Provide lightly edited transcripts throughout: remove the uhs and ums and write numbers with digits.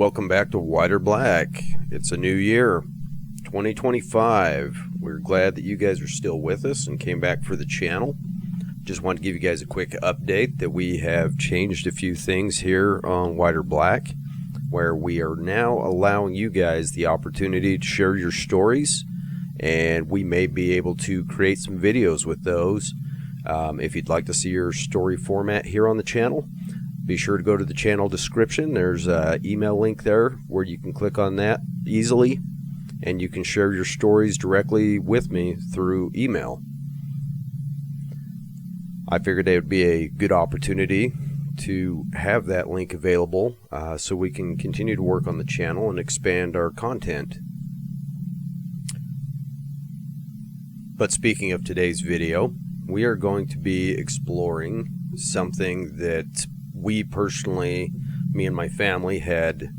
welcome back to White or Black. It's a new year, 2025. We're glad that you guys are still with us and came back for the channel. Just wanted to give you guys a quick update that we have changed a few things here on White or Black, where we are now allowing you guys the opportunity to share your stories, and we may be able to create some videos with those. If you'd like to see your story format here on the channel, be sure to go to the channel description. There's an email link there where you can click on that easily, and you can share your stories directly with me through email. I figured it would be a good opportunity to have that link available so we can continue to work on the channel and expand our content. But speaking of today's video, we are going to be exploring something that we personally, me and my family, had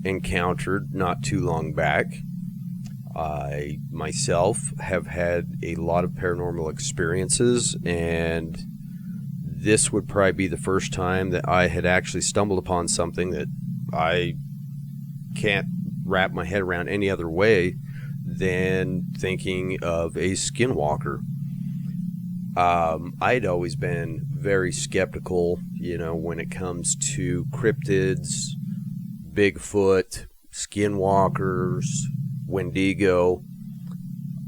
encountered not too long back. I myself have had a lot of paranormal experiences, and this would probably be the first time that I had actually stumbled upon something that I can't wrap my head around any other way than thinking of a skinwalker. I'd always been very skeptical, when it comes to cryptids, Bigfoot, skinwalkers, Wendigo.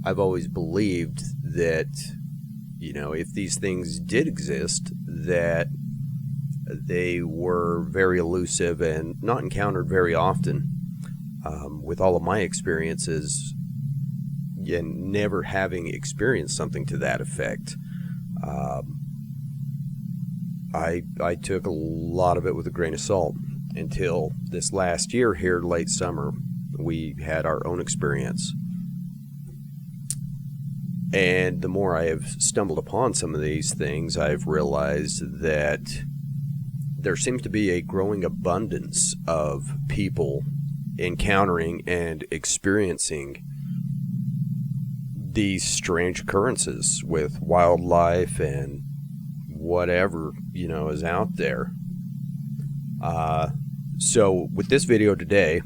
I've always believed that, if these things did exist, that they were very elusive and not encountered very often. With all of my experiences, and never having experienced something to that effect, I took a lot of it with a grain of salt until this last year here, late summer, we had our own experience. And the more I have stumbled upon some of these things, I've realized that there seems to be a growing abundance of people encountering and experiencing these strange occurrences with wildlife and whatever is out there. So with this video today,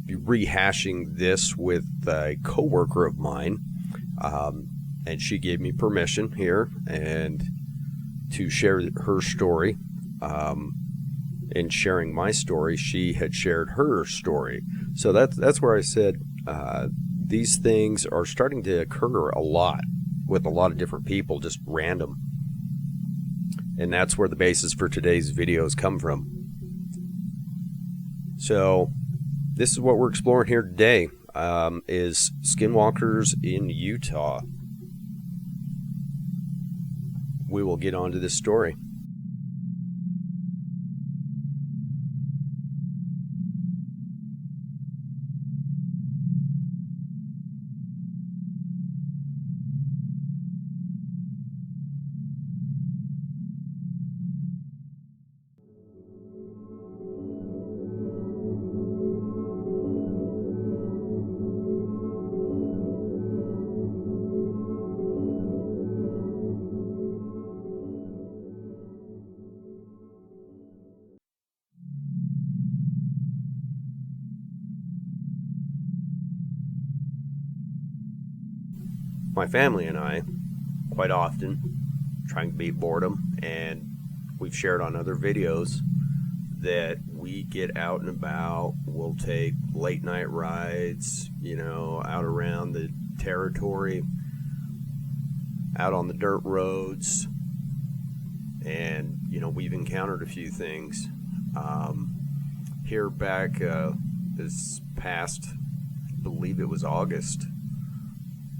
be rehashing this with a coworker of mine, and she gave me permission here and to share her story. In sharing my story, she had shared her story. So that's where I said these things are starting to occur a lot with a lot of different people, just random. And that's where the basis for today's videos come from. So this is what we're exploring here today, is skinwalkers in Utah. We will get on to this story. My family and I, quite often, trying to beat boredom, and we've shared on other videos that we get out and about. We'll take late night rides, out around the territory, out on the dirt roads, and we've encountered a few things. Here back this past, I believe it was August,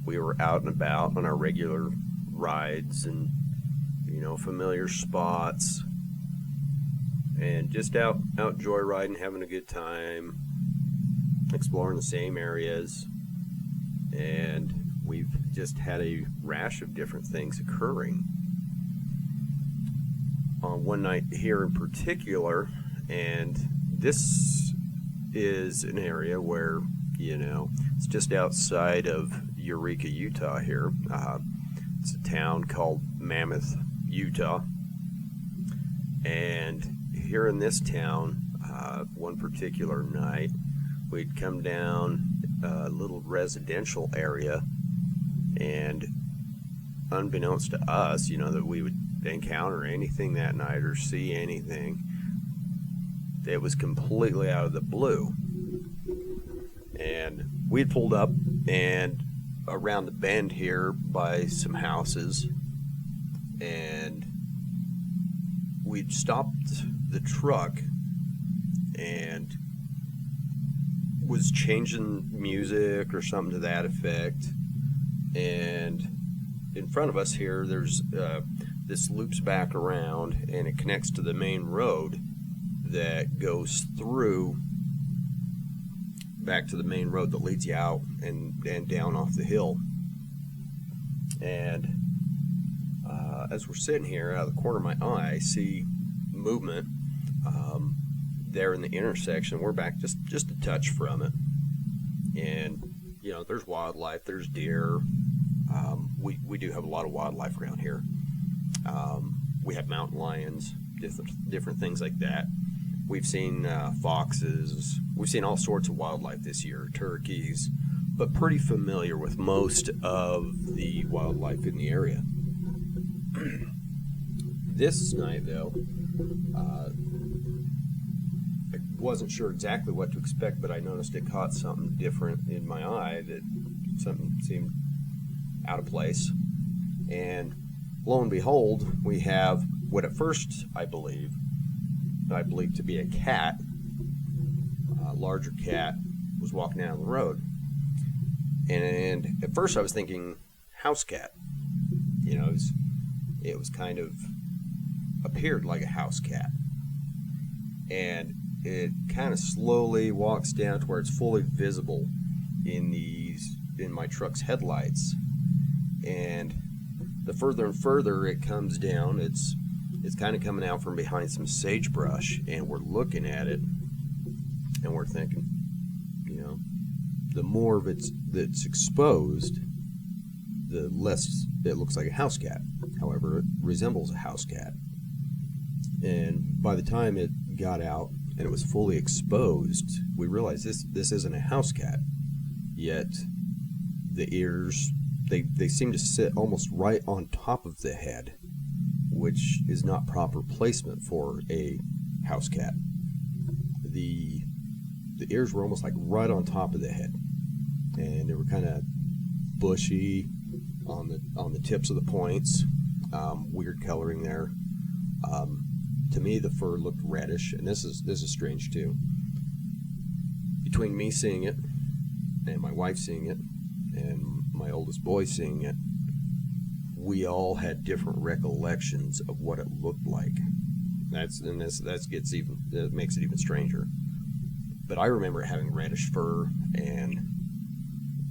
we were out and about on our regular rides and, familiar spots, and just out joyriding, having a good time, exploring the same areas. And we've just had a rash of different things occurring. On one night here in particular, and this is an area where, it's just outside of Eureka, Utah here. It's a town called Mammoth, Utah. And here in this town, one particular night, we'd come down a little residential area, and unbeknownst to us, that we would encounter anything that night or see anything, it was completely out of the blue. And we'd pulled up and around the bend here by some houses, and we'd stopped the truck and was changing music or something to that effect. And in front of us here, there's this loops back around, and it connects to the main road that goes through back to the main road that leads you out and down off the hill. And as we're sitting here, out of the corner of my eye, I see movement there in the intersection. We're back just a touch from it, and there's wildlife, there's deer. We do have a lot of wildlife around here. We have mountain lions, different things like that. We've seen foxes. We've seen all sorts of wildlife this year, turkeys, but pretty familiar with most of the wildlife in the area. This night, though, I wasn't sure exactly what to expect, but I noticed it caught something different in my eye, that something seemed out of place. And lo and behold, we have what at first I believe to be a cat. A larger cat was walking down the road, and at first I was thinking house cat. It was kind of appeared like a house cat, and it kind of slowly walks down to where it's fully visible in my truck's headlights. And the further and further it comes down, it's kind of coming out from behind some sagebrush, and we're looking at it and we're thinking, the more of that's exposed, the less it looks like a house cat. However, it resembles a house cat. And by the time it got out and it was fully exposed, we realized this isn't a house cat. Yet the ears, they seem to sit almost right on top of the head, which is not proper placement for a house cat. The ears were almost like right on top of the head, and they were kind of bushy on the tips of the points. Weird coloring there. To me, the fur looked reddish, and this is strange too. Between me seeing it and my wife seeing it and my oldest boy seeing it, we all had different recollections of what it looked like. That makes it even stranger. But I remember it having reddish fur, and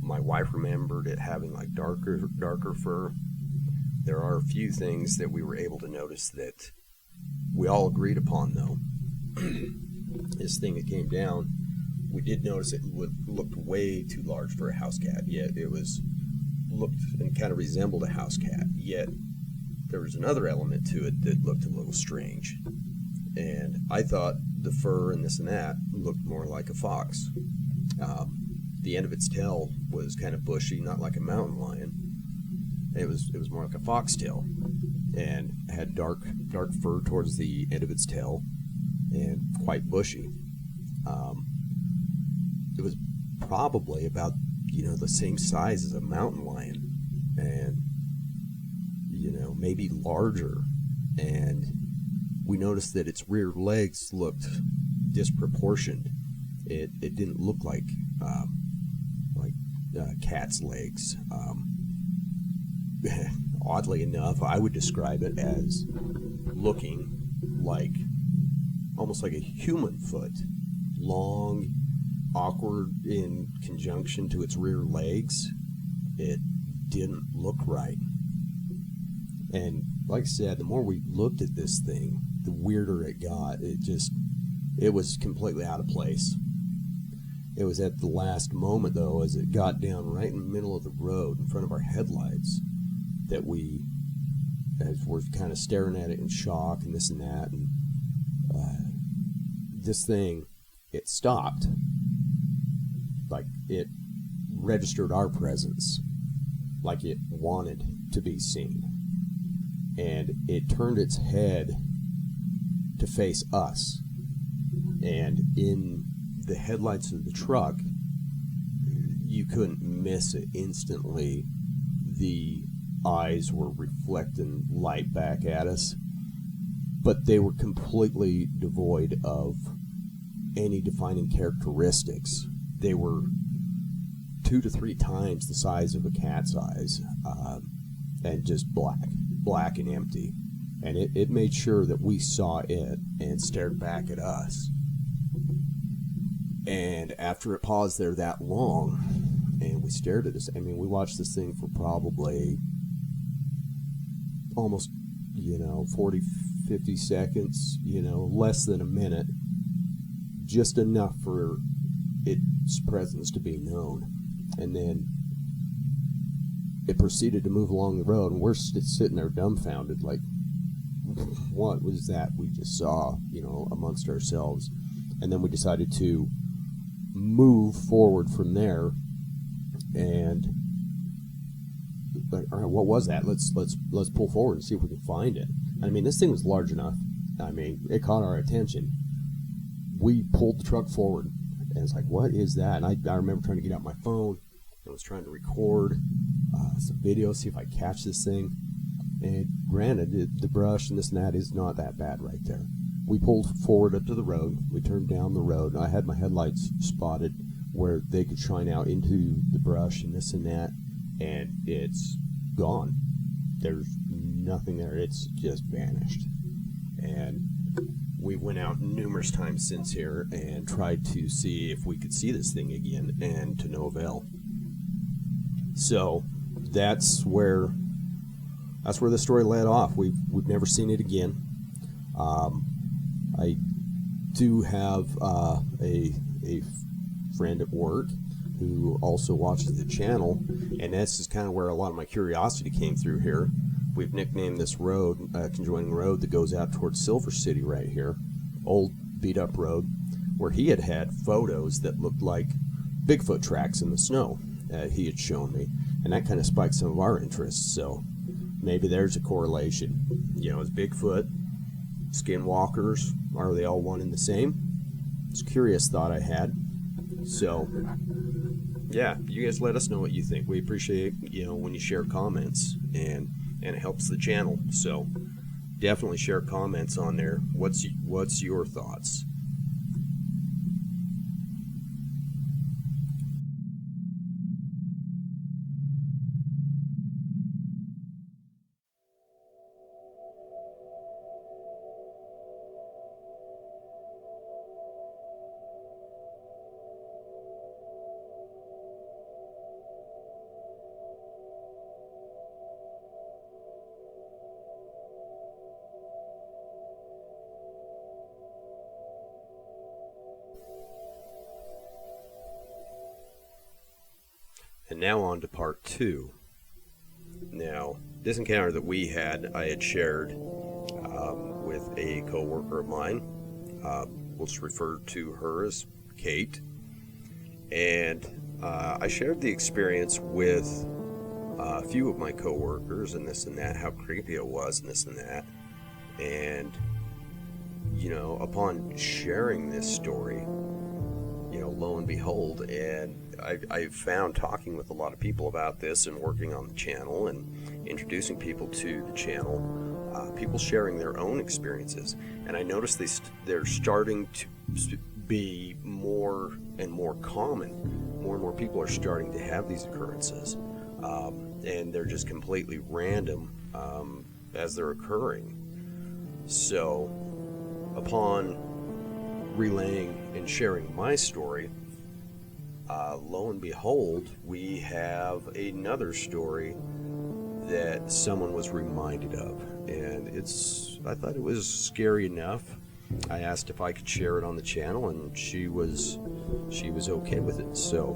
my wife remembered it having like darker fur. There are a few things that we were able to notice that we all agreed upon, though. This thing that came down, we did notice it looked way too large for a house cat. Yet it looked and kind of resembled a house cat. Yet there was another element to it that looked a little strange. And I thought the fur and this and that looked more like a fox. The end of its tail was kind of bushy, not like a mountain lion. It was more like a foxtail, and had dark fur towards the end of its tail, and quite bushy. It was probably about the same size as a mountain lion, and maybe larger. And we noticed that its rear legs looked disproportioned. It didn't look like cat's legs. Oddly enough, I would describe it as looking like almost like a human foot, long, awkward in conjunction to its rear legs. It didn't look right. And like I said, the more we looked at this thing, the weirder it got. It was completely out of place. It was at the last moment, though, as it got down right in the middle of the road in front of our headlights, that as we're kind of staring at it in shock and this and that, and this thing, it stopped. Like, it registered our presence, like it wanted to be seen. And it turned its head to face us. And in the headlights of the truck, you couldn't miss it instantly. The eyes were reflecting light back at us, but they were completely devoid of any defining characteristics. They were 2 to 3 times the size of a cat's eyes, and just black and empty. And it made sure that we saw it and stared back at us. And after it paused there that long, and we stared at this, I mean, we watched this thing for probably almost, 40, 50 seconds, less than a minute, just enough for its presence to be known. And then it proceeded to move along the road, and we're sitting there dumbfounded, like, what was that we just saw, amongst ourselves. And then we decided to move forward from there, and like, all right, what was that? Let's pull forward and see if we can find it. I mean, this thing was large enough. I mean, it caught our attention. We pulled the truck forward, and it's like, what is that? And I remember trying to get out my phone. I was trying to record some video, see if I catch this thing. And granted, the brush and this and that is not that bad right there. We pulled forward up to the road. We turned down the road. I had my headlights spotted where they could shine out into the brush and this and that. And it's gone. There's nothing there. It's just vanished. And we went out numerous times since here and tried to see if we could see this thing again, and to no avail. So that's where the story led off. We've never seen it again. I do have a friend at work who also watches the channel, and this is kind of where a lot of my curiosity came through here. We've nicknamed this road, conjoining road that goes out towards Silver City right here, old beat up road, where he had photos that looked like Bigfoot tracks in the snow he had shown me, and that kind of spiked some of our interests. So maybe there's a correlation. Is Bigfoot, Skinwalkers, are they all one and the same? It's a curious thought I had. So yeah, you guys let us know what you think. We appreciate, when you share comments, and it helps the channel. So definitely share comments on there. What's your thoughts? And now on to part 2. Now, this encounter that we had, I had shared with a co-worker of mine. We'll just refer to her as Kate. And I shared the experience with a few of my co-workers and this and that, how creepy it was and this and that. And, upon sharing this story, lo and behold, and I found, talking with a lot of people about this and working on the channel and introducing people to the channel, people sharing their own experiences, and I noticed they're starting to be more and more common. More and more people are starting to have these occurrences, and they're just completely random as they're occurring. So upon relaying and sharing my story, lo and behold, we have another story that someone was reminded of, and I thought it was scary enough. I asked if I could share it on the channel, and she was okay with it. So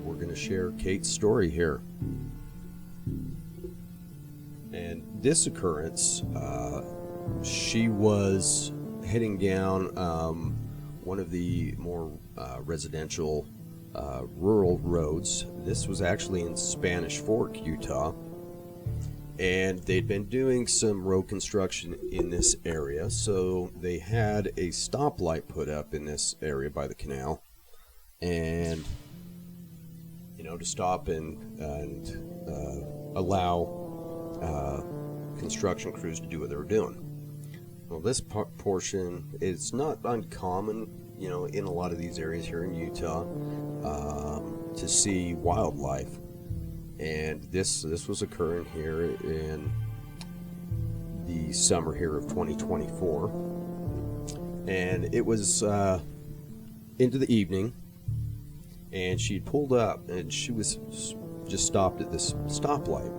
we're going to share Kate's story here. And this occurrence, she was heading down one of the more residential rural roads. This was actually in Spanish Fork, Utah, and they'd been doing some road construction in this area, so they had a stoplight put up in this area by the canal, and to stop and allow construction crews to do what they were doing. Well, this portion is not uncommon, in a lot of these areas here in Utah, to see wildlife. And this was occurring here in the summer here of 2024. And it was into the evening, and she'd pulled up, and she was just stopped at this stoplight.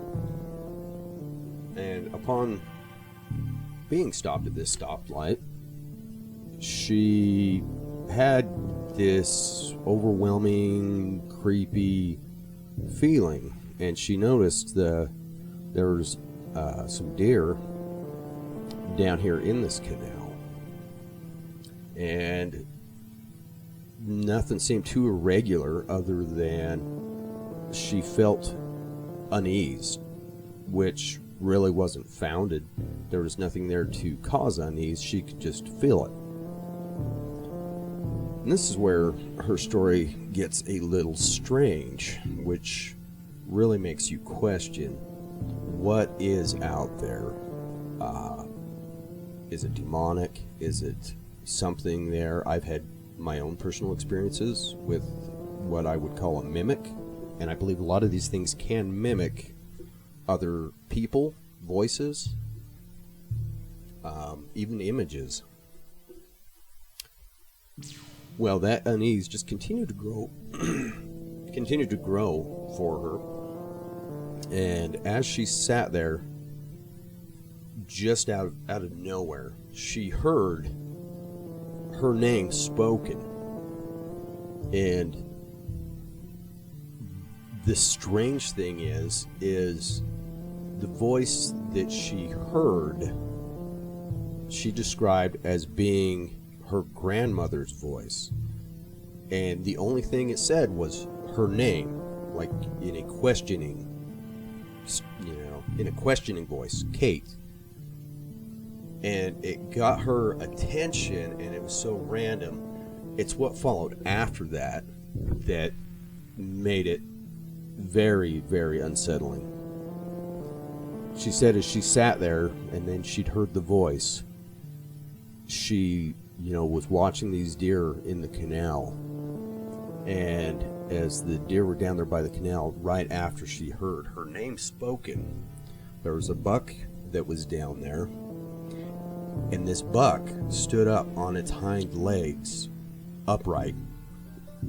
And upon being stopped at this stoplight, she had this overwhelming, creepy feeling, and she noticed there was some deer down here in this canal, and nothing seemed too irregular other than she felt unease, which really wasn't founded. There was nothing there to cause unease. She could just feel it. And this is where her story gets a little strange, which really makes you question what is out there. Is it demonic? Is it something there? I've had my own personal experiences with what I would call a mimic, and I believe a lot of these things can mimic other people, voices, even images. Well, that unease just continued to grow, for her. And as she sat there, just out of nowhere, she heard her name spoken. And the strange thing is the voice that she heard, she described as being her grandmother's voice. And the only thing it said was her name, like in a questioning, voice, Kate. And it got her attention, and it was so random. It's what followed after that that made it very, very unsettling. She said as she sat there and then she'd heard the voice, she, was watching these deer in the canal. And as the deer were down there by the canal, right after she heard her name spoken, there was a buck that was down there. And this buck stood up on its hind legs, upright,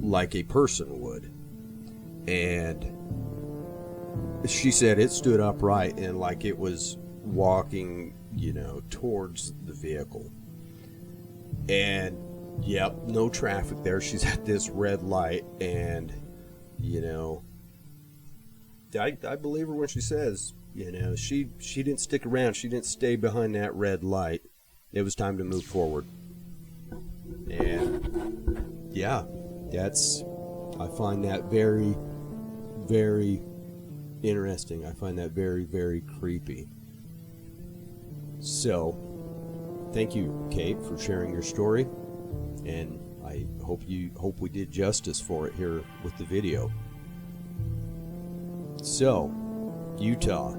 like a person would. And she said it stood upright and like it was walking, towards the vehicle. And, yep, no traffic there. She's at this red light, and, I believe her when she says, she didn't stick around. She didn't stay behind that red light. It was time to move forward. And, yeah, I find that very, very interesting. I find that very, very creepy. So, thank you, Kate, for sharing your story, and I hope we did justice for it here with the video. So, Utah,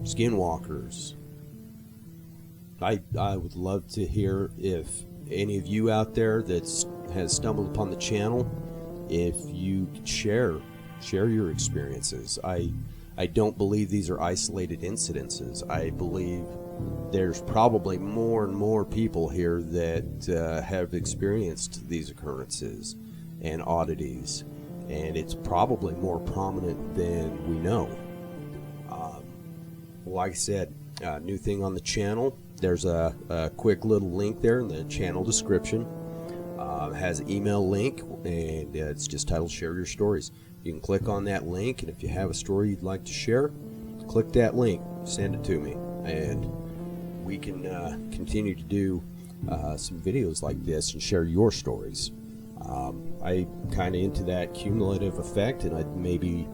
Skinwalkers. I would love to hear if any of you out there that has stumbled upon the channel, if you could share your experiences. I don't believe these are isolated incidences. I believe there's probably more and more people here that have experienced these occurrences and oddities, and it's probably more prominent than we know. Like I said, new thing on the channel. There's a quick little link there in the channel description. It has an email link, and it's just titled Share Your Stories. You can click on that link, and if you have a story you'd like to share, click that link, send it to me, and we can continue to do some videos like this and share your stories. I kind of into that cumulative effect, and I'd maybe,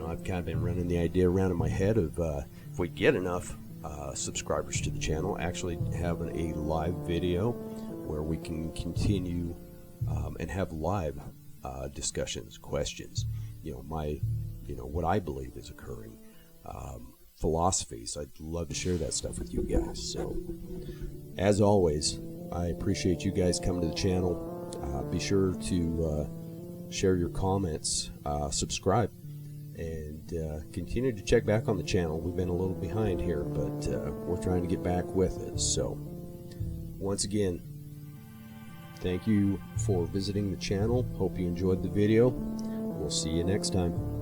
I've kind of been running the idea around in my head of if we get enough subscribers to the channel, actually having a live video where we can continue and have live discussions, questions, what I believe is occurring, philosophies. I'd love to share that stuff with you guys. So, as always, I appreciate you guys coming to the channel. Be sure to share your comments, subscribe, and continue to check back on the channel. We've been a little behind here, but we're trying to get back with it. So, once again, thank you for visiting the channel. Hope you enjoyed the video. We'll see you next time.